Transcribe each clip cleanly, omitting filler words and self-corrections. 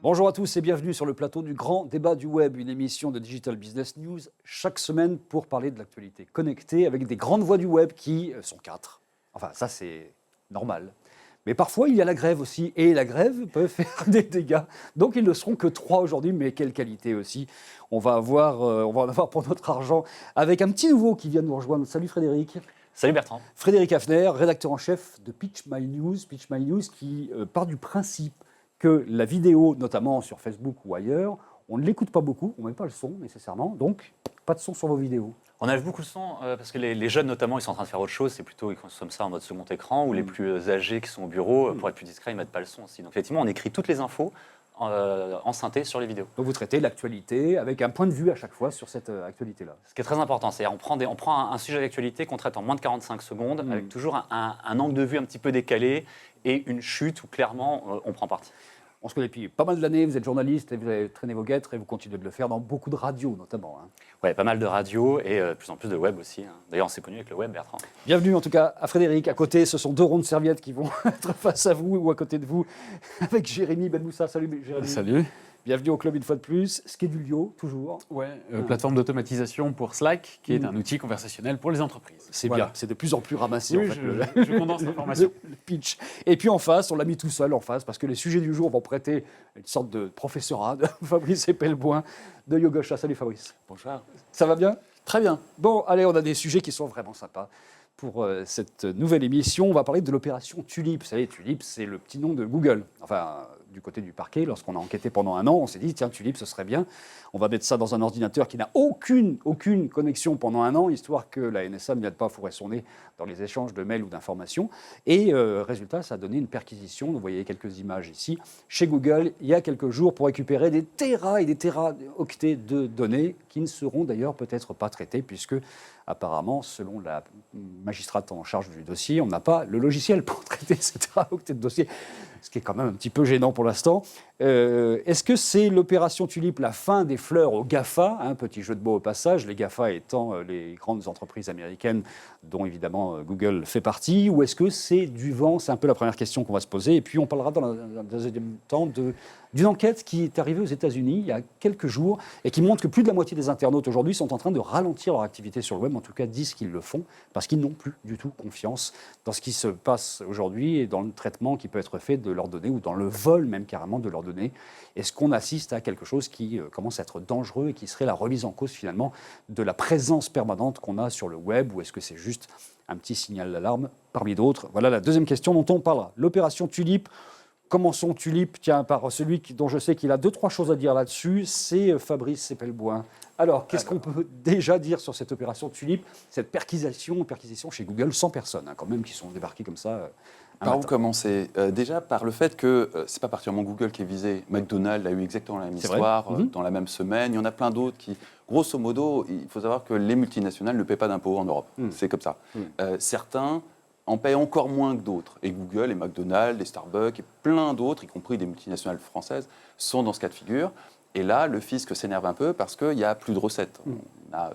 Bonjour à tous et bienvenue sur le plateau du Grand Débat du Web, une émission de Digital Business News chaque semaine pour parler de l'actualité connectée avec des grandes voix du web qui sont 4. Enfin, ça c'est normal. Mais parfois il y a la grève aussi et la grève peut faire des dégâts. Donc ils ne seront que 3 aujourd'hui, mais quelle qualité aussi. On va en avoir pour notre argent avec un petit nouveau qui vient nous rejoindre. Salut Frédéric. Salut Bertrand. Frédéric Hafner, rédacteur en chef de Pitch My News. Pitch My News qui part du principe que la vidéo, notamment sur Facebook ou ailleurs, on ne l'écoute pas beaucoup, on ne met pas le son nécessairement, donc pas de son sur vos vidéos. On enlève beaucoup le son parce que les jeunes notamment, ils sont en train de faire autre chose, c'est plutôt ils consomment ça en mode second écran, ou les plus âgés qui sont au bureau, pour être plus discrets, ils ne mettent pas le son aussi. Donc effectivement, on écrit toutes les infos en synthé sur les vidéos. Donc vous traitez l'actualité avec un point de vue à chaque fois sur cette actualité-là. Ce qui est très important, c'est-à-dire on prend un sujet d'actualité qu'on traite en moins de 45 secondes, avec toujours un angle de vue un petit peu décalé et une chute où clairement on prend parti. On se connaît depuis pas mal d'années, vous êtes journaliste et vous avez traîné vos guêtres et vous continuez de le faire dans beaucoup de radios notamment. Oui, pas mal de radios et de plus en plus de web aussi. D'ailleurs, on s'est connu avec le web, Bertrand. Bienvenue en tout cas à Frédéric. À côté, ce sont 2 rondes serviettes qui vont être face à vous ou à côté de vous avec Jérémy Benmoussa. Salut Jérémy. Salut. Bienvenue au club une fois de plus. Schedulio, toujours. Ouais, plateforme d'automatisation pour Slack, qui est un outil conversationnel pour les entreprises. C'est Voilà. bien, c'est de plus en plus ramassé. Oui, en fait, je condense l'information. le pitch. Et puis en face, on l'a mis tout seul en face, parce que les sujets du jour vont prêter une sorte de professorat de Fabrice Epelboin de Yogosha. Salut Fabrice. Bonjour. Ça va bien? Très bien. Bon, allez, on a des sujets qui sont vraiment sympas. Pour cette nouvelle émission, on va parler de l'opération Tulip. Vous savez, Tulip, c'est le petit nom de Google. Enfin, du côté du parquet, lorsqu'on a enquêté pendant 1 an, on s'est dit, tiens, Tulip, ce serait bien. On va mettre ça dans un ordinateur qui n'a aucune connexion pendant 1 an, histoire que la NSA ne vienne pas fourrer son nez dans les échanges de mails ou d'informations. Et résultat, ça a donné une perquisition. Vous voyez quelques images ici. Chez Google, il y a quelques jours, pour récupérer des téras et des téraoctets de données qui ne seront d'ailleurs peut-être pas traitées, puisque apparemment, selon la magistrate en charge du dossier, on n'a pas le logiciel pour traiter ces téraoctets de dossiers, ce qui est quand même un petit peu gênant pour l'instant. Est-ce que c'est l'opération Tulip, la fin des fleurs aux GAFA, petit jeu de mots au passage, les GAFA étant les grandes entreprises américaines dont évidemment Google fait partie, ou est-ce que c'est du vent? C'est un peu la première question qu'on va se poser. Et puis on parlera dans un deuxième temps d'une enquête qui est arrivée aux États-Unis il y a quelques jours et qui montre que plus de la moitié des internautes aujourd'hui sont en train de ralentir leur activité sur le web, en tout cas disent qu'ils le font, parce qu'ils n'ont plus du tout confiance dans ce qui se passe aujourd'hui et dans le traitement qui peut être fait de leurs données ou dans le vol même carrément de leurs données. Est-ce qu'on assiste à quelque chose qui commence à être dangereux et qui serait la remise en cause finalement de la présence permanente qu'on a sur le web, ou est-ce que c'est juste un petit signal d'alarme parmi d'autres? Voilà la deuxième question dont on parlera. L'opération Tulip. Commençons Tulip, tiens, par celui dont je sais qu'il a 2-3 choses à dire là-dessus, c'est Fabrice Epelboin. Alors, qu'est-ce qu'on peut déjà dire sur cette opération Tulip, cette perquisition chez Google, 100 personnes, quand même, qui sont débarquées comme ça. Par où commencer? Déjà par le fait que c'est pas particulièrement Google qui est visé. McDonald's a eu exactement la même histoire dans la même semaine. Il y en a plein d'autres qui, grosso modo, il faut savoir que les multinationales ne paient pas d'impôts en Europe. C'est comme ça. Certains en payent encore moins que d'autres. Et Google, et McDonald's, et Starbucks, et plein d'autres, y compris des multinationales françaises, sont dans ce cas de figure. Et là, le fisc s'énerve un peu parce qu'il n'y a plus de recettes. On a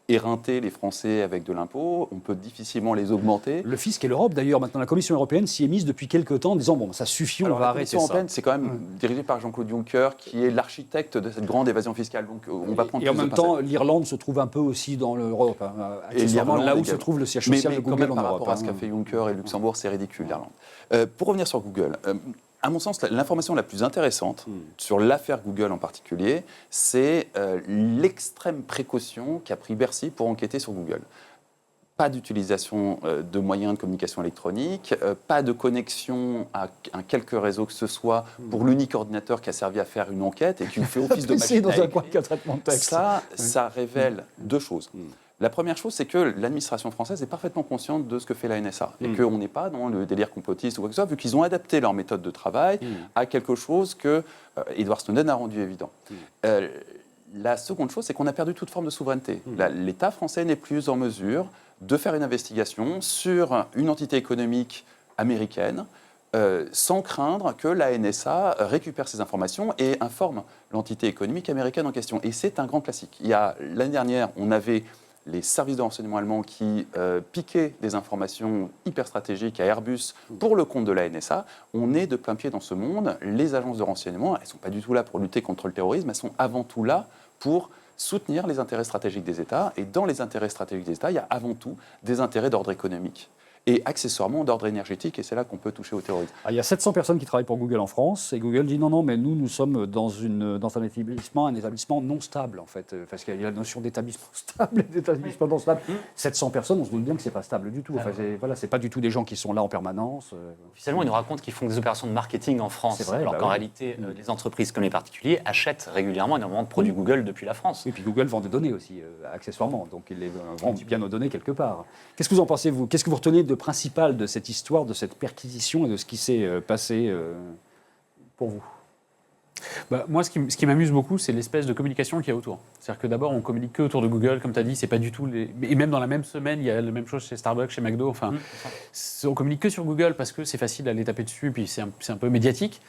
éreinté les Français avec de l'impôt, on peut difficilement les augmenter. Le fisc et l'Europe, d'ailleurs, maintenant, la Commission européenne s'y est mise depuis quelques temps en disant, bon, ça suffit, on va arrêter ça. La Commission européenne, c'est quand même dirigé par Jean-Claude Juncker, qui est l'architecte de cette grande évasion fiscale. Donc, on va prendre et en même temps, l'Irlande se trouve un peu aussi dans l'Europe, accessoirement, là où se trouve le siège social de Google en Europe. Par rapport à ce qu'a fait Juncker et Luxembourg, c'est ridicule, l'Irlande. Pour revenir sur Google, à mon sens, l'information la plus intéressante sur l'affaire Google en particulier, c'est l'extrême précaution qu'a pris Bercy pour enquêter sur Google. Pas d'utilisation de moyens de communication électronique, pas de connexion à quelque réseau que ce soit pour l'unique ordinateur qui a servi à faire une enquête et qui fait office de machine. dans un coin de traitement de texte. Ça révèle 2 choses. La première chose, c'est que l'administration française est parfaitement consciente de ce que fait la NSA et qu'on n'est pas dans le délire complotiste ou quoi que ce soit, vu qu'ils ont adapté leur méthode de travail à quelque chose que Edward Snowden a rendu évident. La seconde chose, c'est qu'on a perdu toute forme de souveraineté. L'État français n'est plus en mesure de faire une investigation sur une entité économique américaine sans craindre que la NSA récupère ces informations et informe l'entité économique américaine en question. Et c'est un grand classique. L'année dernière, on avait les services de renseignement allemands qui piquaient des informations hyper stratégiques à Airbus pour le compte de la NSA. On est de plein pied dans ce monde. Les agences de renseignement, elles ne sont pas du tout là pour lutter contre le terrorisme, elles sont avant tout là pour soutenir les intérêts stratégiques des États. Et dans les intérêts stratégiques des États, il y a avant tout des intérêts d'ordre économique et accessoirement d'ordre énergétique, et c'est là qu'on peut toucher au terrorisme. Il y a 700 personnes qui travaillent pour Google en France, et Google dit non, mais nous sommes dans un établissement non stable, en fait, parce qu'il y a la notion d'établissement stable et d'établissement non stable. 700 personnes, on se doute bien que c'est pas stable du tout. Enfin, c'est pas du tout des gens qui sont là en permanence. Officiellement, ils nous racontent qu'ils font des opérations de marketing en France, C'est vrai, alors qu'en réalité, les entreprises comme les particuliers achètent régulièrement énormément de produits Google depuis la France. Et puis Google vend des données aussi, accessoirement, donc il les vend bien nos données quelque part. Qu'est-ce que vous en pensez, vous? Qu'est-ce que vous retenez de principal de cette histoire, de cette perquisition et de ce qui s'est passé pour vous? Moi, ce qui m'amuse beaucoup, c'est l'espèce de communication qu'il y a autour. C'est-à-dire que d'abord, on communique que autour de Google, comme tu as dit, c'est pas du tout et même dans la même semaine, il y a la même chose chez Starbucks, chez McDo. Enfin, on communique que sur Google parce que c'est facile d'aller taper dessus, puis c'est un peu médiatique.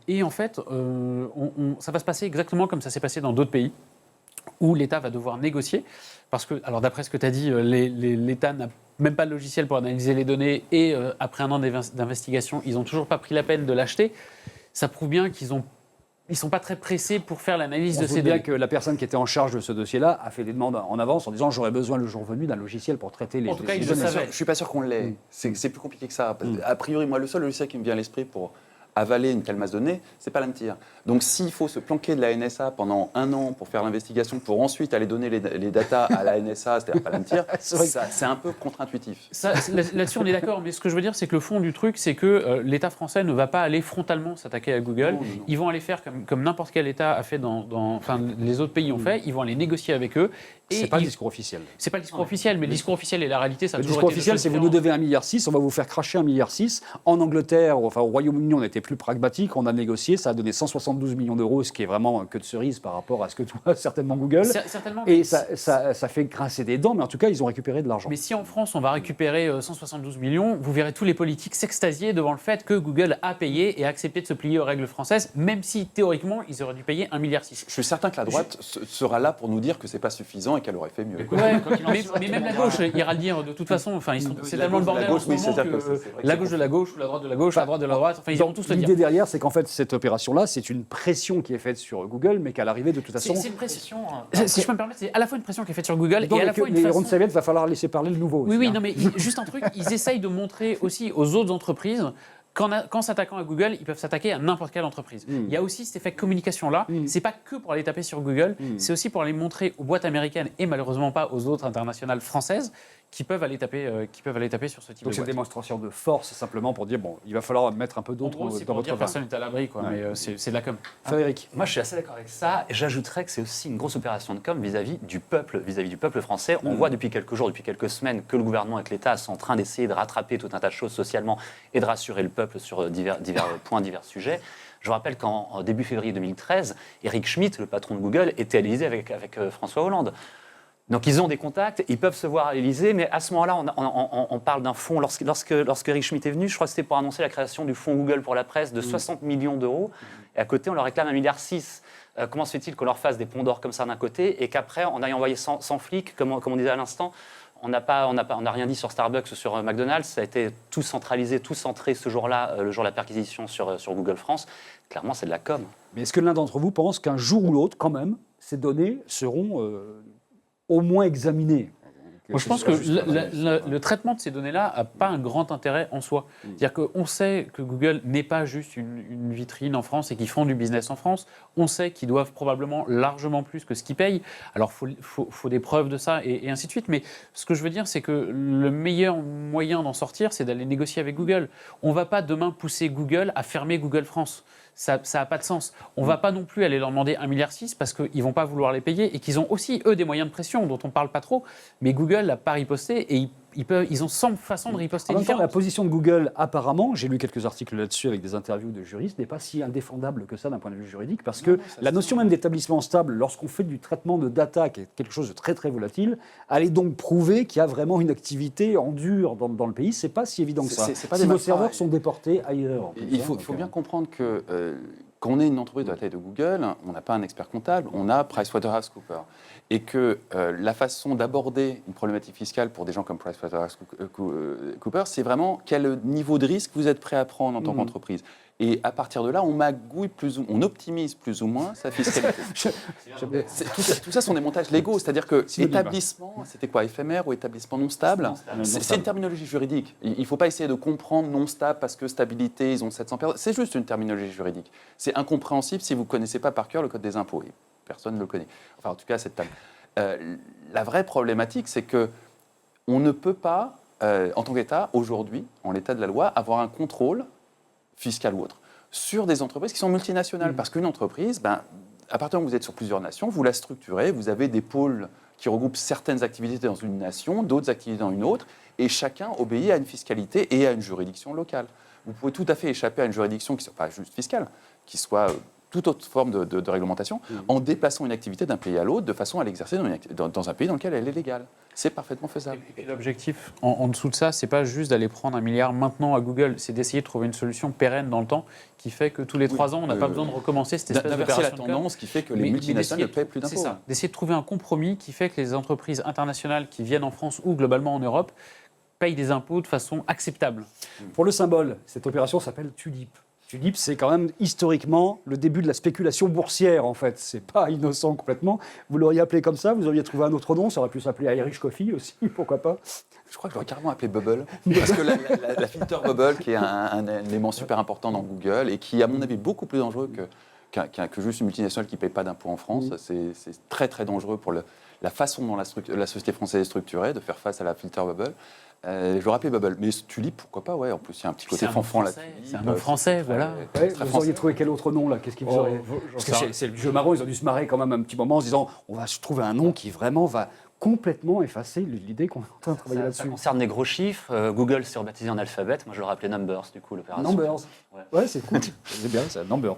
Et en fait, ça va se passer exactement comme ça s'est passé dans d'autres pays, où l'État va devoir négocier. Parce que, alors d'après ce que tu as dit, l'État n'a même pas de logiciel pour analyser les données et après un an d'investigation, ils n'ont toujours pas pris la peine de l'acheter. Ça prouve bien qu'ils ne sont pas très pressés pour faire l'analyse de ces données. On voit bien que la personne qui était en charge de ce dossier-là a fait des demandes en avance en disant j'aurais besoin le jour venu d'un logiciel pour traiter les En tout cas, les ils données. le savaient. Je ne suis pas sûr qu'on l'ait. C'est plus compliqué que ça. A priori, moi, le seul logiciel qui me vient à l'esprit pour avaler une telle masse de données, c'est Palantir. Donc s'il faut se planquer de la NSA pendant un an pour faire l'investigation, pour ensuite aller donner les datas à la NSA, c'est-à-dire Palantir, c'est un peu contre-intuitif. Là-dessus, on est d'accord, mais ce que je veux dire, c'est que le fond du truc, c'est que l'État français ne va pas aller frontalement s'attaquer à Google. Non. Ils vont aller faire comme n'importe quel État a fait enfin, les autres pays ont fait, ils vont aller négocier avec eux. C'est pas le discours officiel. C'est pas le discours officiel, mais le discours officiel et la réalité, ça a Le toujours discours été deux officiel, choses c'est vous nous différentes. devez 1,6 milliard, on va vous faire cracher 1,6 milliard. En Angleterre, enfin au Royaume-Uni, on était plus pragmatique, on a négocié, ça a donné 172 millions d'euros, ce qui est vraiment que de cerise par rapport à ce que doit certainement Google. Certainement. Et ça fait grincer des dents, mais en tout cas, ils ont récupéré de l'argent. Mais si en France, on va récupérer 172 millions, vous verrez tous les politiques s'extasier devant le fait que Google a payé et a accepté de se plier aux règles françaises, même si théoriquement, ils auraient dû payer 1,6 milliard. Je suis certain que la droite sera là pour nous dire que c'est pas suffisant et qu'elle aurait fait mieux. Ouais, mais même la gauche ira le dire de toute façon. Enfin, c'est tellement le bordel en ce moment que la gauche de la gauche ou la droite de la gauche, la droite de la droite, enfin, ils iront tous le dire. L'idée derrière, c'est qu'en fait, cette opération-là, c'est une pression qui est faite sur Google, mais qu'à l'arrivée, de toute façon... C'est une pression, si je peux me permettre, c'est à la fois une pression qui est faite sur Google Donc, et à la fois une les façon... rondes serviettes, va falloir laisser parler le nouveau aussi. Oui, hein. non, mais juste un truc, ils essayent de montrer aussi aux autres entreprises qu'en s'attaquant à Google, ils peuvent s'attaquer à n'importe quelle entreprise. Il y a aussi cet effet communication-là. C'est pas que pour aller taper sur Google, c'est aussi pour aller montrer aux boîtes américaines et malheureusement pas aux autres internationales françaises qui peuvent aller taper sur ce type Donc de c'est une boîte. démonstration de force, simplement pour dire, bon, il va falloir mettre un peu En d'autres gros, c'est dans pour votre dire vin. personne n'est à l'abri, quoi. Mais c'est de la com. Frédéric. Moi, je suis assez d'accord avec ça. Et j'ajouterais que c'est aussi une grosse opération de com vis-à-vis du peuple français. On voit depuis quelques jours, depuis quelques semaines, que le gouvernement et que l'État sont en train d'essayer de rattraper tout un tas de choses socialement et de rassurer le peuple sur divers points, divers sujets. Je vous rappelle qu'en début février 2013, Eric Schmidt, le patron de Google, était à l'Élysée avec François Hollande. Donc ils ont des contacts, ils peuvent se voir à l'Élysée, mais à ce moment-là, on parle d'un fonds. Lorsque Eric Schmidt est venu, je crois que c'était pour annoncer la création du fonds Google pour la presse de 60 millions d'euros. Et à côté, on leur réclame 1,6 milliard. Comment se fait-il qu'on leur fasse des ponts d'or comme ça d'un côté et qu'après, on aille envoyer 100 flics, comme on disait à l'instant, on n'a rien dit sur Starbucks ou sur McDonald's. Ça a été tout centralisé, tout centré ce jour-là, le jour de la perquisition sur Google France. Clairement, c'est de la com. Mais est-ce que l'un d'entre vous pense qu'un jour ou l'autre, quand même, ces données seront au moins examinées? Moi, je pense que le traitement de ces données-là n'a pas un grand intérêt en soi. C'est-à-dire qu'on sait que Google n'est pas juste une vitrine en France et qu'ils font du business en France. On sait qu'ils doivent probablement largement plus que ce qu'ils payent. Alors, il faut des preuves de ça et ainsi de suite. Mais ce que je veux dire, c'est que le meilleur moyen d'en sortir, c'est d'aller négocier avec Google. On ne va pas demain pousser Google à fermer Google France. Ça n'a pas de sens. On ne va pas non plus aller leur demander 1,6 milliard parce qu'ils ne vont pas vouloir les payer et qu'ils ont aussi, eux, des moyens de pression dont on ne parle pas trop. Mais Google n'a pas riposté et ils ont 100 façons de riposter En même temps, la différentes. position de Google, apparemment, j'ai lu quelques articles là-dessus avec des interviews de juristes, n'est pas si indéfendable que ça d'un point de vue juridique, parce que la notion même d'établissement stable, lorsqu'on fait du traitement de data, qui est quelque chose de très très volatile, allait donc prouver qu'il y a vraiment une activité en dur dans le pays. C'est pas si évident que ça. C'est pas Si des vos malfrats. serveurs sont déportés ailleurs. Il faut bien comprendre que quand on est une entreprise de la taille de Google, on n'a pas un expert comptable, on a PricewaterhouseCoopers. Et que la façon d'aborder une problématique fiscale pour des gens comme PricewaterhouseCoopers, c'est vraiment quel niveau de risque vous êtes prêt à prendre en tant qu'entreprise. Et à partir de là, on optimise plus ou moins sa fiscalité. Tout ça sont des montages légaux, c'est-à-dire que établissement, c'était quoi, éphémère ou établissement non stable? C'est une terminologie juridique. Il ne faut pas essayer de comprendre non stable parce que stabilité, ils ont 700 personnes. C'est juste une terminologie juridique. C'est incompréhensible si vous ne connaissez pas par cœur le code des impôts. Et personne ne le connaît. Enfin, en tout cas, cette table. La vraie problématique, c'est que on ne peut pas, en tant qu'État, aujourd'hui, en l'état de la loi, avoir un contrôle fiscal ou autre, sur des entreprises qui sont multinationales. Parce qu'une entreprise, à partir du moment où vous êtes sur plusieurs nations, vous la structurez, vous avez des pôles qui regroupent certaines activités dans une nation, d'autres activités dans une autre, et chacun obéit à une fiscalité et à une juridiction locale. Vous pouvez tout à fait échapper à une juridiction qui ne soit pas juste fiscale, qui soit toute autre forme de réglementation, en déplaçant une activité d'un pays à l'autre de façon à l'exercer dans un pays dans lequel elle est légale. C'est parfaitement faisable. Et l'objectif, en dessous de ça, c'est pas juste d'aller prendre 1 milliard maintenant à Google, c'est d'essayer de trouver une solution pérenne dans le temps qui fait que tous les 3 ans, on n'a pas besoin de recommencer cette espèce d'inverser d'opération la tendance qui fait que les multinationales ne paient plus d'impôts. C'est ça, d'essayer de trouver un compromis qui fait que les entreprises internationales qui viennent en France ou globalement en Europe payent des impôts de façon acceptable. Pour le symbole, cette opération s'appelle Tulip. Tulip, c'est quand même historiquement le début de la spéculation boursière, en fait. C'est pas innocent complètement. Vous l'auriez appelé comme ça, vous auriez trouvé un autre nom, ça aurait pu s'appeler Irish Coffee aussi, pourquoi pas. Je crois que je l'aurais carrément appelé Bubble, parce que la filter Bubble, qui est un élément super important dans Google et qui, à mon avis, est beaucoup plus dangereux que juste une multinationale qui ne paye pas d'impôts en France. C'est très, très dangereux pour la façon dont la société française est structurée, de faire face à la filter Bubble. Je l'aurais appelé Bubble, mais Tulip, pourquoi pas, ouais. En plus, il y a un petit côté fanfan là. C'est un nom français, voilà. Ouais, vous auriez trouvé quel autre nom, là? Qu'est-ce qui vous aurait... Parce que c'est le jeu marrant, ils ont dû se marrer quand même un petit moment en se disant on va se trouver un nom qui vraiment va complètement effacer l'idée qu'on est en train de travailler là-dessus. Ça concerne les gros chiffres. Google s'est rebaptisé en alphabet. Moi, je l'aurais appelé Numbers, du coup, l'opération. Numbers. Ouais, c'est cool. C'est bien, c'est Numbers.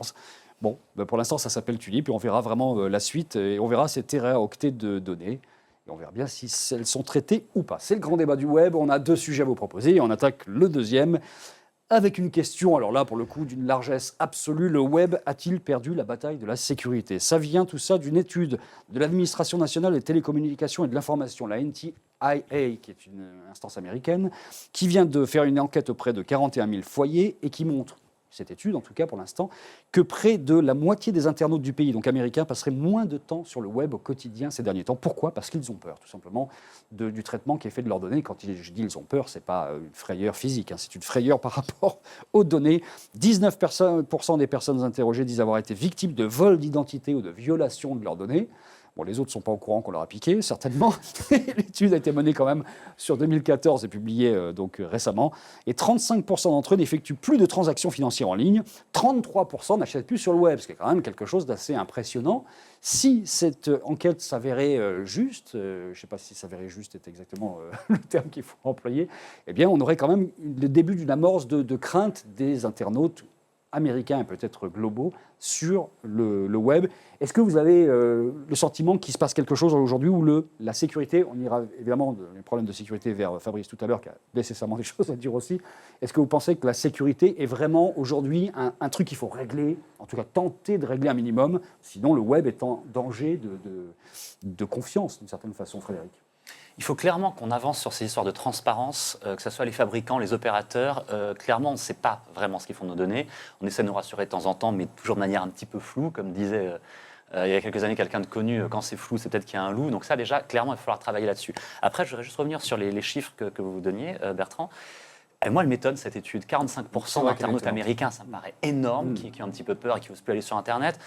Bon, pour l'instant, ça s'appelle Tulip et on verra vraiment la suite et on verra ces téraoctets de données. Et on verra bien si elles sont traitées ou pas. C'est le grand débat du web. On a 2 sujets à vous proposer et on attaque le deuxième avec une question, alors là, pour le coup, d'une largesse absolue. Le web a-t-il perdu la bataille de la sécurité? Ça vient tout ça d'une étude de l'Administration nationale des télécommunications et de l'information, la NTIA, qui est une instance américaine, qui vient de faire une enquête auprès de 41 000 foyers et qui montre, cette étude en tout cas pour l'instant, que près de la moitié des internautes du pays, donc américains, passeraient moins de temps sur le web au quotidien ces derniers temps. Pourquoi? Parce qu'ils ont peur, tout simplement, du traitement qui est fait de leurs données. Quand je dis ils ont peur, ce n'est pas une frayeur physique, hein, c'est une frayeur par rapport aux données. 19% des personnes interrogées disent avoir été victimes de vol d'identité ou de violation de leurs données. Bon, les autres ne sont pas au courant qu'on leur a piqué, certainement. L'étude a été menée quand même sur 2014 et publiée récemment. Et 35% d'entre eux n'effectuent plus de transactions financières en ligne. 33% n'achètent plus sur le web, ce qui est quand même quelque chose d'assez impressionnant. Si cette enquête s'avérait juste, je ne sais pas si s'avérait juste est exactement le terme qu'il faut employer, eh bien, on aurait quand même le début d'une amorce de crainte des internautes américains et peut-être globaux sur le web. Est-ce que vous avez le sentiment qu'il se passe quelque chose aujourd'hui où la sécurité, on ira évidemment les problèmes de sécurité vers Fabrice tout à l'heure, qui a nécessairement des choses à dire aussi, est-ce que vous pensez que la sécurité est vraiment aujourd'hui un truc qu'il faut régler, en tout cas tenter de régler un minimum, sinon le web est en danger de confiance d'une certaine façon, Frédéric? Il faut clairement qu'on avance sur ces histoires de transparence, que ce soit les fabricants, les opérateurs. Clairement, on ne sait pas vraiment ce qu'ils font de nos données. On essaie de nous rassurer de temps en temps, mais toujours de manière un petit peu floue. Comme disait il y a quelques années quelqu'un de connu, quand c'est flou, c'est peut-être qu'il y a un loup. Donc ça, déjà, clairement, il va falloir travailler là-dessus. Après, je voudrais juste revenir sur les chiffres que vous donniez, Bertrand. Et moi, elle m'étonne cette étude. 45% d'internautes américains, ça me paraît énorme, qui ont un petit peu peur et qui n'osent plus aller sur Internet,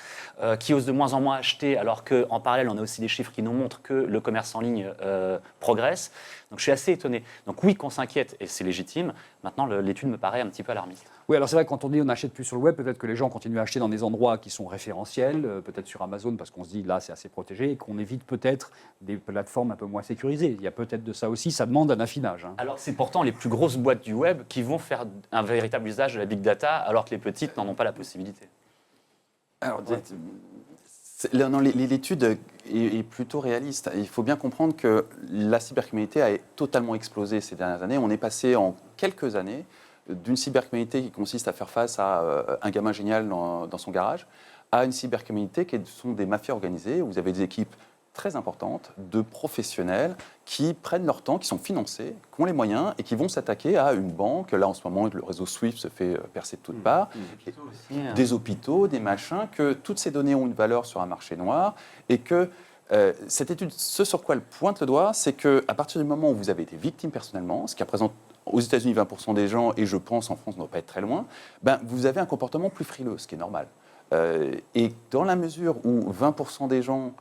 qui osent de moins en moins acheter, alors qu'en parallèle, on a aussi des chiffres qui nous montrent que le commerce en ligne progresse. Donc je suis assez étonné. Donc oui, qu'on s'inquiète, et c'est légitime. Maintenant, l'étude me paraît un petit peu alarmiste. Oui, alors c'est vrai que quand on dit on n'achète plus sur le web, peut-être que les gens continuent à acheter dans des endroits qui sont référentiels, peut-être sur Amazon parce qu'on se dit là c'est assez protégé, et qu'on évite peut-être des plateformes un peu moins sécurisées. Il y a peut-être de ça aussi, ça demande un affinage. Hein. Alors c'est pourtant les plus grosses boîtes du web qui vont faire un véritable usage de la big data, alors que les petites n'en ont pas la possibilité. Alors, l'étude est plutôt réaliste. Il faut bien comprendre que la cybercriminalité a totalement explosé ces dernières années. On est passé en quelques années d'une cybercriminalité qui consiste à faire face à un gamin génial dans son garage, à une cybercriminalité qui sont des mafias organisées, où vous avez des équipes très importantes de professionnels qui prennent leur temps, qui sont financés, qui ont les moyens et qui vont s'attaquer à une banque. Là, en ce moment, le réseau SWIFT se fait percer de toutes parts. Des hôpitaux, des machins, que toutes ces données ont une valeur sur un marché noir et que cette étude, ce sur quoi elle pointe le doigt, c'est qu'à partir du moment où vous avez été victime personnellement, ce qui représente aux États-Unis 20% des gens, et je pense en France, on ne doit pas être très loin, ben, vous avez un comportement plus frileux, ce qui est normal. Et dans la mesure où 20% des gens,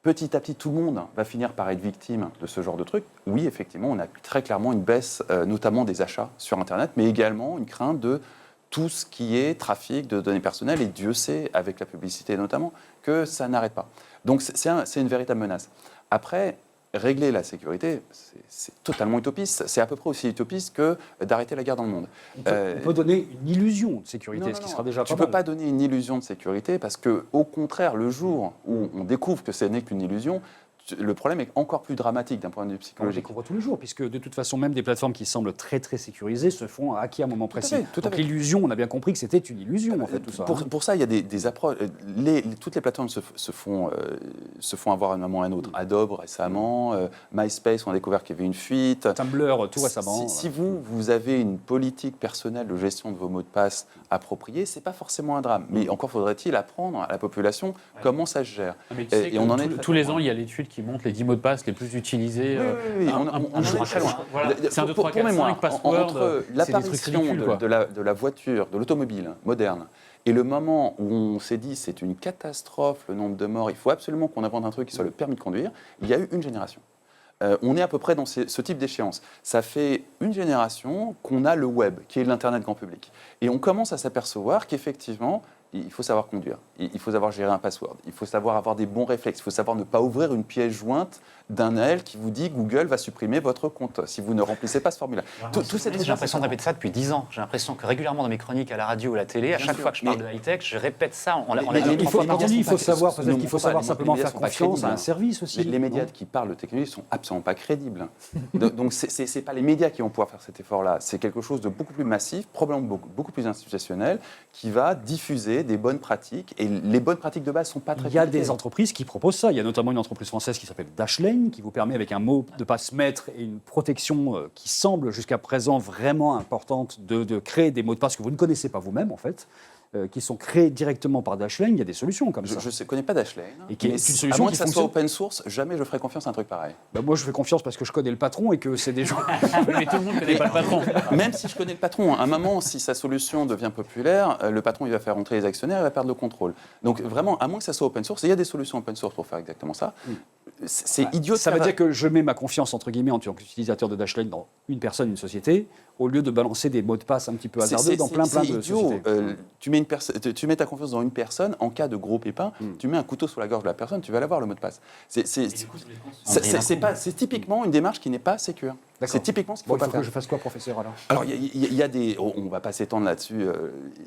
petit à petit, tout le monde va finir par être victime de ce genre de truc, oui, effectivement, on a très clairement une baisse, notamment des achats sur Internet, mais également une crainte de tout ce qui est trafic de données personnelles, et Dieu sait, avec la publicité notamment, que ça n'arrête pas. Donc c'est une véritable menace. Après, régler la sécurité, c'est totalement utopiste. C'est à peu près aussi utopiste que d'arrêter la guerre dans le monde. On peut donner une illusion de sécurité, ce qui sera déjà pas mal. Tu ne peux pas donner une illusion de sécurité parce qu'au contraire, le jour où on découvre que ce n'est qu'une illusion, le problème est encore plus dramatique d'un point de vue On le psychologique. découvre tous les jours, puisque de toute façon, même des plateformes qui semblent très très sécurisées se font hacker à un moment précis. Donc l'illusion, on a bien compris que c'était une illusion, en fait, tout ça. Pour ça, il y a des approches. Toutes les plateformes se font avoir à un moment ou à un autre. Adobe récemment, MySpace, on a découvert qu'il y avait une fuite. Tumblr, tout récemment. Si vous avez une politique personnelle de gestion de vos mots de passe appropriée, c'est pas forcément un drame. Mais encore faudrait-il apprendre à la population comment ça se gère. Mais tu sais que tous les ans, il y a l'étude qui montre les 10 mots de passe les plus utilisés. Oui, on est très loin. Voilà. C'est un 2, 3, 4, 5 passwords. Entre l'apparition de la voiture, de l'automobile moderne, et le moment où on s'est dit c'est une catastrophe, le nombre de morts, il faut absolument qu'on invente un truc qui soit le permis de conduire, il y a eu une génération. On est à peu près dans ce type d'échéance. Ça fait une génération qu'on a le web, qui est l'Internet grand public. Et on commence à s'apercevoir qu'effectivement, il faut savoir conduire, il faut savoir gérer un password, il faut savoir avoir des bons réflexes, il faut savoir ne pas ouvrir une pièce jointe d'un mail qui vous dit Google va supprimer votre compte si vous ne remplissez pas ce formulaire. J'ai l'impression de répéter ça depuis 10 ans. J'ai l'impression que régulièrement dans mes chroniques à la radio ou à la télé, à chaque fois que je parle de high-tech, je répète ça. Il faut savoir simplement faire confiance à un service aussi. Les médias qui parlent de technologie ne sont absolument pas crédibles. Donc ce n'est pas les médias qui vont pouvoir faire cet effort-là. C'est quelque chose de beaucoup plus massif, probablement beaucoup plus institutionnel, qui va diffuser des bonnes pratiques. Et les bonnes pratiques de base ne sont pas très Il y a des entreprises qui proposent ça. Il y a notamment une entreprise française qui s'appelle Dashlane, qui vous permet, avec un mot de passe maître et une protection qui semble jusqu'à présent vraiment importante, de créer des mots de passe que vous ne connaissez pas vous-même, en fait, qui sont créés directement par Dashlane. Il y a des solutions comme ça. Je ne connais pas Dashlane. Et qui est une solution à moins qui que ça soit open source, jamais je ferai confiance à un truc pareil. Moi, je fais confiance parce que je connais le patron et que c'est des gens... Mais tout le monde ne connaît pas le patron. Même si je connais le patron, à un moment, si sa solution devient populaire, le patron il va faire rentrer les actionnaires, il va perdre le contrôle. Donc vraiment, à moins que ça soit open source, il y a des solutions open source pour faire exactement ça. C'est idiot. Ça veut dire que je mets ma confiance, entre guillemets, en tant qu'utilisateur de Dashlane dans une personne, une société, au lieu de balancer des mots de passe un petit peu hasardeux dans plein de sociétés. Tu mets ta confiance dans une personne, en cas de gros pépin, tu mets un couteau sous la gorge de la personne, tu vas l'avoir le mot de passe. C'est typiquement une démarche qui n'est pas sécure. C'est typiquement ce qu'il faut pas faire. Il faut que je fasse quoi, professeur, alors ? Alors, il y a des... On ne va pas s'étendre là-dessus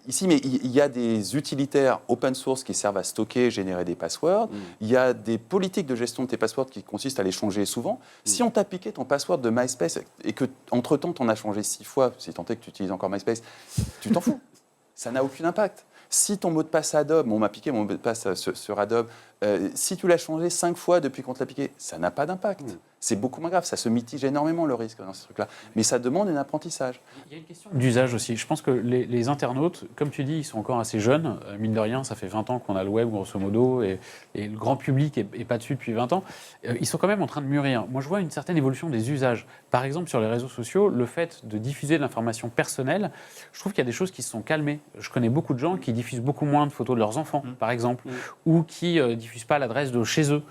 ici, mais il y a des utilitaires open source qui servent à stocker, générer des passwords. Il y a des politiques de gestion de tes passwords qui consistent à les changer souvent. Si on t'a piqué ton password de MySpace et que, entre-temps, tu en as changé 6 fois, si tant est que tu utilises encore MySpace, tu t'en fous. Ça n'a aucun impact. Si ton mot de passe Adobe, on m'a piqué mon mot de passe sur Adobe, si tu l'as changé 5 fois depuis qu'on te l'a piqué, ça n'a pas d'impact. C'est beaucoup moins grave, ça se mitige énormément le risque dans ce truc-là. Mais ça demande un apprentissage. Il y a une question d'usage aussi. Je pense que les internautes, comme tu dis, ils sont encore assez jeunes. Mine de rien, ça fait 20 ans qu'on a le web, grosso modo, et le grand public n'est pas dessus depuis 20 ans. Ils sont quand même en train de mûrir. Moi, je vois une certaine évolution des usages. Par exemple, sur les réseaux sociaux, le fait de diffuser de l'information personnelle, je trouve qu'il y a des choses qui se sont calmées. Je connais beaucoup de gens qui diffusent beaucoup moins de photos de leurs enfants, par exemple, ou qui diffusent pas l'adresse de chez eux.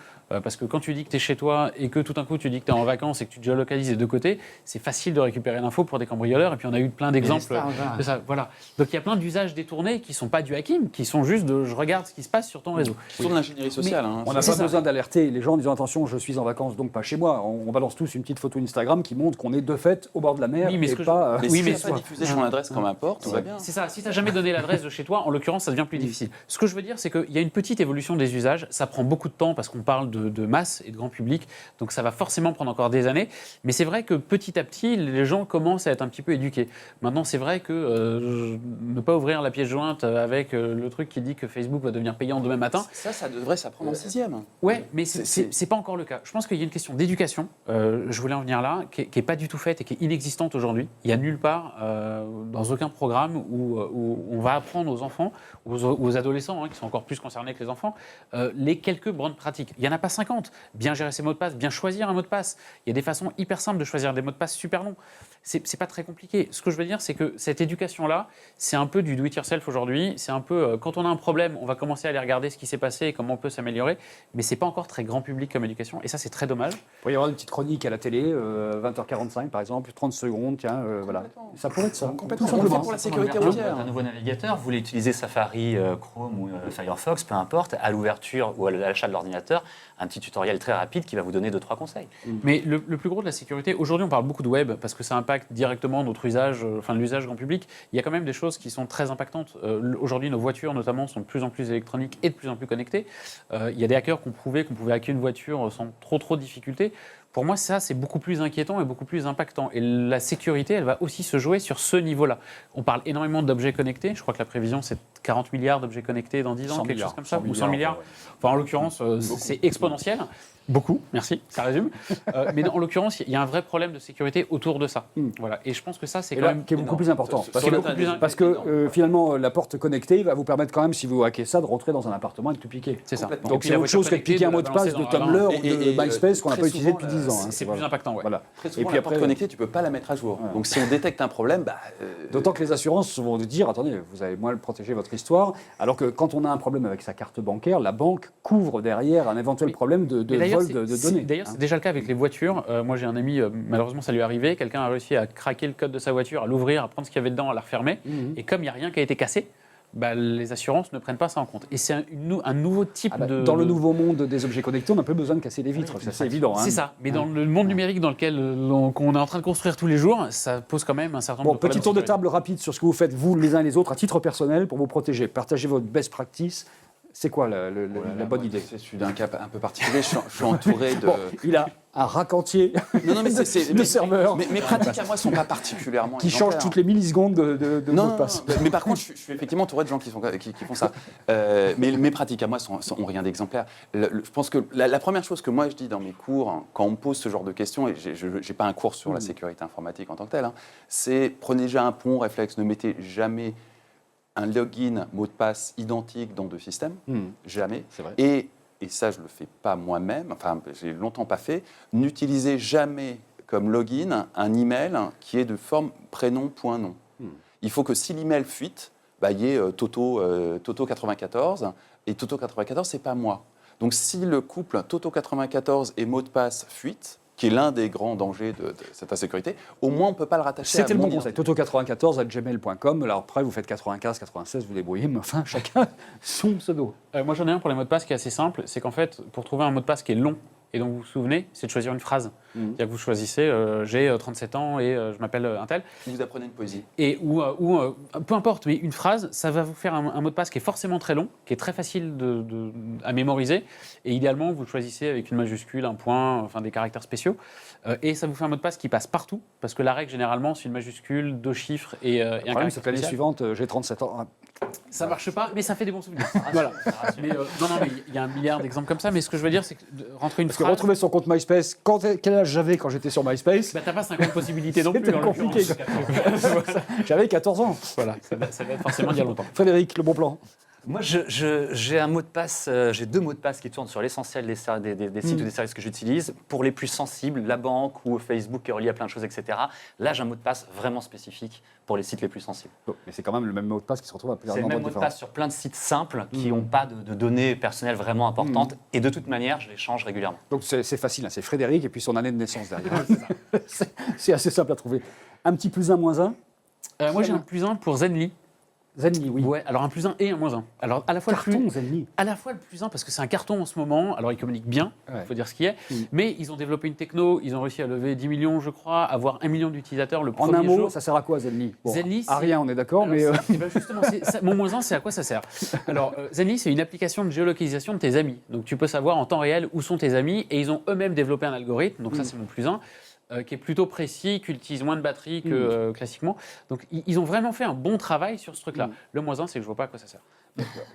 Parce que quand tu dis que tu es chez toi et que tout d'un coup tu dis que tu es en vacances et que tu te géolocalises des deux côtés, c'est facile de récupérer l'info pour des cambrioleurs. Et puis on a eu plein d'exemples de ça. Voilà. Donc il y a plein d'usages détournés qui ne sont pas du hacking, qui sont juste de je regarde ce qui se passe sur ton réseau. Qui sont de l'ingénierie sociale. On n'a pas besoin d'alerter les gens en disant attention, je suis en vacances donc pas chez moi. On balance tous une petite photo Instagram qui montre qu'on est de fait au bord de la mer. Mais si tu n'as pas diffusé son adresse comme importe, tout va bien. C'est ça. Si tu n'as jamais donné l'adresse de chez toi, en l'occurrence, ça devient plus difficile. Ce que je veux dire, c'est qu'il y a une petite évolution des usages. Ça prend beaucoup de temps parce qu'on parle de masse et de grand public. Donc ça va forcément prendre encore des années. Mais c'est vrai que petit à petit, les gens commencent à être un petit peu éduqués. Maintenant, c'est vrai que ne pas ouvrir la pièce jointe avec le truc qui dit que Facebook va devenir payant demain matin. Ça devrait s'apprendre en 6e. Ouais, mais c'est pas encore le cas. Je pense qu'il y a une question d'éducation, je voulais en venir là, qui est pas du tout faite et qui est inexistante aujourd'hui. Il y a nulle part, dans aucun programme où on va apprendre aux enfants, aux adolescents, qui sont encore plus concernés que les enfants, les quelques bonnes pratiques. Il n'y en a pas 50. Bien gérer ses mots de passe, bien choisir un mot de passe. Il y a des façons hyper simples de choisir des mots de passe super longs. C'est pas très compliqué. Ce que je veux dire, c'est que cette éducation-là, c'est un peu du do-it-yourself aujourd'hui. C'est un peu, quand on a un problème, on va commencer à aller regarder ce qui s'est passé et comment on peut s'améliorer. Mais c'est pas encore très grand public comme éducation. Et ça, c'est très dommage. Il pourrait y avoir une petite chronique à la télé, 20h45 par exemple, 30 secondes, tiens, voilà. Ça pourrait être ça. Complètement. Tout simplement. Pour la sécurité routière. Un nouveau navigateur, vous voulez utiliser Safari, Chrome ou Firefox, peu importe, à l'ouverture ou à l'achat de l'ordinateur, un petit tutoriel très rapide qui va vous donner 2-3 conseils. Mais le plus gros de la sécurité, aujourd'hui on parle beaucoup de web parce que ça impacte directement notre usage, l'usage grand public. Il y a quand même des choses qui sont très impactantes. Aujourd'hui, nos voitures notamment sont de plus en plus électroniques et de plus en plus connectées. Il y a des hackers qui ont prouvé qu'on pouvait hacker une voiture sans trop de difficultés. Pour moi, ça, c'est beaucoup plus inquiétant et beaucoup plus impactant. Et la sécurité, elle va aussi se jouer sur ce niveau-là. On parle énormément d'objets connectés. Je crois que la prévision, c'est 40 milliards d'objets connectés dans 10 ans, quelque chose comme ça, ou 100 milliards. Enfin, en l'occurrence, c'est exponentiel. Beaucoup, merci, ça résume. Mais en l'occurrence, il y a un vrai problème de sécurité autour de ça. Voilà. Et je pense que ça, c'est Et quand là, même... qui est beaucoup plus important. Parce Parce que finalement, la porte connectée va vous permettre quand même, si vous hackez ça, de rentrer dans un appartement et de tout piquer. C'est ça. Donc c'est autre chose que de piquer un mot de passe de Tumblr ou de MySpace qu'on n'a très pas utilisé souvent, depuis 10 ans. C'est plus impactant, ouais. Voilà. Très souvent, la porte connectée, tu ne peux pas la mettre à jour. Donc si on détecte un problème, D'autant que les assurances vont nous dire, attendez, vous avez moins protéger votre histoire, alors que quand on a un problème avec sa carte bancaire, la banque couvre derrière un éventuel problème de vol de données. D'ailleurs, c'est déjà le cas avec les voitures. Moi, j'ai un ami, malheureusement, ça lui est arrivé. Quelqu'un a réussi à craquer le code de sa voiture, à l'ouvrir, à prendre ce qu'il y avait dedans, à la refermer. Et comme il n'y a rien qui a été cassé, les assurances ne prennent pas ça en compte. Et c'est un nouveau type de... Dans le nouveau monde des objets connectés, on n'a pas besoin de casser les vitres, c'est évident. C'est ça. Mais dans le monde numérique dans lequel on est en train de construire tous les jours, ça pose quand même un certain nombre de problèmes. Petit tour de table rapide sur ce que vous faites, vous, les uns et les autres, à titre personnel, pour vous protéger. Partagez votre best practice. C'est quoi la bonne idée? Je suis d'un cas un peu particulier, je suis entouré de... Il a un rack entier de serveurs Mes pratiques à moi ne sont pas particulièrement qui changent toutes les millisecondes de mots de passe. Mais par contre, je suis effectivement entouré de gens qui font ça. Mais mes pratiques à moi ont rien d'exemplaire. Je pense que la première chose que moi je dis dans mes cours, quand on me pose ce genre de questions, et je n'ai pas un cours sur la sécurité informatique en tant que tel, c'est prenez déjà un bon réflexe, ne mettez jamais un login, mot de passe identique dans deux systèmes, jamais. C'est vrai. Et ça, je ne le fais pas moi-même, enfin, j'ai longtemps pas fait, n'utilisez jamais comme login un email qui est de forme prénom.nom. Il faut que si l'email fuite, il y ait Toto94, et Toto94, c'est pas moi. Donc si le couple Toto94 et mot de passe fuite, qui est l'un des grands dangers de cette insécurité, au moins on ne peut pas le rattacher à C'était le bon mon conseil. Toto94@gmail.com. Alors après, vous faites 95, 96, vous débrouillez, mais enfin, chacun son pseudo. Moi, j'en ai un pour les mots de passe qui est assez simple. C'est qu'en fait, pour trouver un mot de passe qui est long et dont vous vous souvenez, c'est de choisir une phrase. C'est-à-dire que vous choisissez j'ai 37 ans et je m'appelle un tel. Vous apprenez une poésie. Et peu importe, mais une phrase, ça va vous faire un mot de passe qui est forcément très long, qui est très facile à mémoriser. Et idéalement, vous le choisissez avec une majuscule, un point, enfin des caractères spéciaux. Et ça vous fait un mot de passe qui passe partout, parce que la règle, généralement, c'est une majuscule, 2 chiffres et un caractère C'est que l'année spécial. suivante, j'ai 37 ans. Ça marche pas, mais ça fait des bons souvenirs. Voilà. Mais, non, mais il y a un milliard d'exemples comme ça. Mais ce que je veux dire, c'est que rentrer une Parce que phrase. retrouver son compte MySpace, quel âge j'avais quand j'étais sur MySpace? T'as pas 50 possibilités non plus. C'était en compliqué. l'occurrence. J'avais 14 ans. Voilà, ça va être forcément il y a longtemps. Frédéric, le bon plan. Moi, j'ai un mot de passe, j'ai 2 mots de passe qui tournent sur l'essentiel des sites ou des services que j'utilise. Pour les plus sensibles, la banque ou Facebook qui est relié à plein de choses, etc. Là, j'ai un mot de passe vraiment spécifique pour les sites les plus sensibles. Mais c'est quand même le même mot de passe qui se retrouve à plusieurs C'est le endroits même mot de différents. passe sur plein de sites simples qui n'ont pas de données personnelles vraiment importantes. Et de toute manière, je les change régulièrement. Donc c'est facile, hein, c'est Frédéric et puis son année de naissance derrière. C'est assez simple à trouver. Un petit plus un, moins un. Moi, j'ai un plus un pour Zenly. Zenly, oui. Ouais, alors un plus 1 et un moins 1. Alors à la fois Carton, Zenly. à la fois le plus 1 parce que c'est un carton en ce moment, alors ils communiquent bien, il Ouais. faut dire ce qui est, mais ils ont développé une techno, ils ont réussi à lever 10 millions je crois, avoir 1 million d'utilisateurs le En premier un mot, jour. ça sert à quoi, Zenly? Zenly, à c'est- rien, on est d'accord, Alors, mais... eh ben, justement, mon moins 1, c'est à quoi ça sert? Alors, Zenly, c'est une application de géolocalisation de tes amis. Donc, tu peux savoir en temps réel où sont tes amis et ils ont eux-mêmes développé un algorithme. Donc, ça, c'est mon plus 1. Qui est plutôt précis, qui utilise moins de batterie que classiquement. Donc, ils ont vraiment fait un bon travail sur ce truc-là. Le moins 1, c'est que je vois pas à quoi ça sert.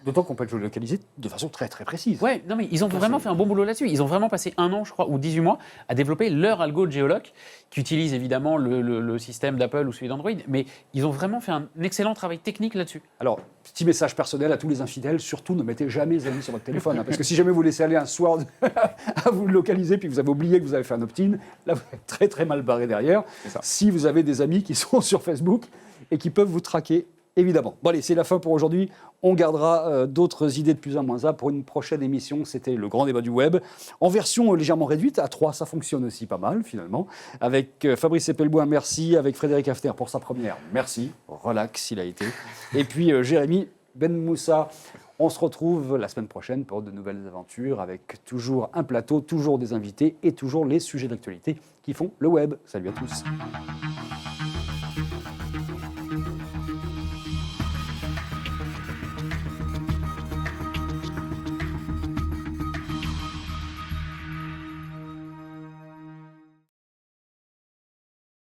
D'autant qu'on peut le géolocaliser de façon très très précise. Ouais, non mais ils ont vraiment fait un bon boulot là-dessus. Ils ont vraiment passé 1 an, je crois, ou 18 mois à développer leur algo de géoloc, qui utilise évidemment le système d'Apple ou celui d'Android, mais ils ont vraiment fait un excellent travail technique là-dessus. Alors, petit message personnel à tous les infidèles, surtout ne mettez jamais Zenly sur votre téléphone, hein, parce que si jamais vous laissez aller un soir à vous le localiser, puis vous avez oublié que vous avez fait un opt-in, là vous êtes très très mal barré derrière, si vous avez des amis qui sont sur Facebook et qui peuvent vous traquer, évidemment. Bon allez, c'est la fin pour aujourd'hui, on gardera d'autres idées de plus un moins un pour une prochaine émission, c'était le grand débat du web, en version légèrement réduite, à 3 ça fonctionne aussi pas mal finalement, avec Fabrice Epelboin, merci, avec Frédéric Hafter pour sa première, merci, relax il a été, et puis Jérémy Ben Moussa. On se retrouve la semaine prochaine pour de nouvelles aventures avec toujours un plateau, toujours des invités et toujours les sujets d'actualité qui font le web. Salut à tous.